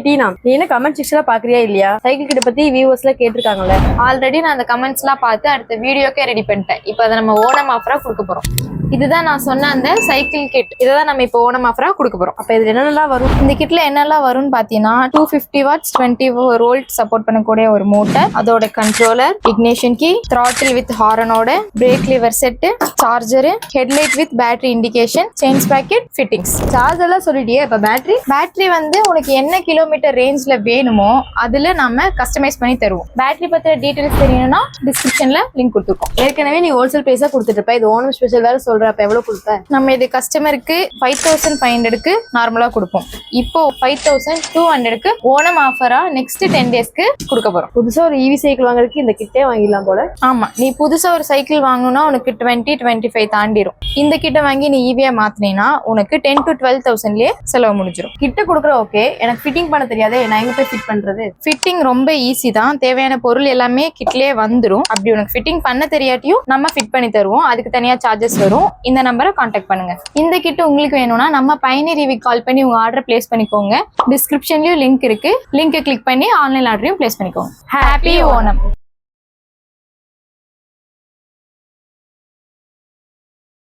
டீனா, நீ என்ன கமெண்ட் செக்ஷன்ல பாக்குறியா இல்லையா? சைக்கிள் கிட்ட பத்தி வியூவர்ஸ்ல கேட்டிருக்காங்கல்ல. ஆல்ரெடி நான் அந்த கமெண்ட்ஸ் எல்லாம் பார்த்து அடுத்த வீடியோக்கே ரெடி பண்ணிட்டேன். இப்போ அதை நம்ம ஓணம் ஆஃபரா கொடுக்க போறோம். இதுதான் நான் சொன்ன அந்த சைக்கிள் கிட். இதான் நம்ம இப்போ ஓணம் ஆஃபரா கொடுக்க போறோம். அப்ப இதுல என்னென்னலாம் வரும்? இந்த கிட்ல என்னெல்லாம் வரும்னு பாத்தீங்கன்னா 250 வாட்ஸ் 20 வோல்ட் சப்போர்ட் பண்ணக்கூடிய ஒரு மோட்டர், அதோட controller, ignition key, throttle with ஹாரனோட, brake lever set, charger, headlight with battery indication, chain sprocket, fittings. Charge எல்லாம் சொல்லிட்டியே, இப்ப பேட்டரி வந்து உனக்கு என்ன கிலோமீட்டர் ரேஞ்ச்ல வேணுமோ அதுல நம்ம கஸ்டமைஸ் பண்ணி தருவோம். பேட்டரி பத்தின டீடைல்ஸ் தெரியணும்னா டிஸ்கிரிப்ஷன்ல லிங்க் கொடுத்துருக்கோம். ஏற்கனவே நீ ஹோல்சேல் பிரைஸா கொடுத்துட்டு இருப்ப, இது ஓணம் ஸ்பெஷல் வேற சொல்ற. அப்ப எவ்வளவு கொடுத்த? நம்ம இது கஸ்டமருக்கு 5500க்கு நார்மலா கொடுப்போம். இப்போ 5200க்கு ஓணம் ஆஃபரா நெக்ஸ்ட் 10 டேஸ்க்கு கொடுக்க போறோம். புதுசா ஒரு ஈவி சைக்கிள் வாங்குறதுக்கு இந்த கிட்டே வாங்கிடலாம் போல. ஆமா, நீ புதுசா ஒரு சைக்கிள் வாங்கணும்னா உனக்கு 20-25 தாண்டிடும். இந்த கிட்ட வாங்கி நீ ஈவியா மாத்தினா உனக்கு 10 to 12,000லயே செலவு முடிஞ்சிடும். கிட்ட கொடுக்குற ஓகே, எனக்கு ஃபிட்டிங் பண்ண தெரியாதே, நான் எங்க போய் ஃபிட் பண்றது? ஃபிட்டிங் ரொம்ப ஈஸி தான். தேவையான பொருள் எல்லாமே கிட்லயே வந்துடும். அப்படி உனக்கு ஃபிட்டிங் பண்ண தெரியாட்டியும் நம்ம ஃபிட் பண்ணி தருவோம். அதுக்கு தனியா சார்ஜஸ் வரும். இந்த நம்பரை கான்டாக்ட் பண்ணுங்க. இந்த கிட் உங்களுக்கு வேணும்னா நம்ம பயனி ரிவ்யூ கால் பண்ணி உங்க ஆர்டர் பிளேஸ் பண்ணிக்கோங்க. டிஸ்கிரிப்ஷன்லயும் லிங்க் இருக்கு. லிங்க் கிளிக் பண்ணி ஆன்லைன் ஆர்டரையும் பிளேஸ் பண்ணிக்கோங்க. ஹாப்பி ஓணம்.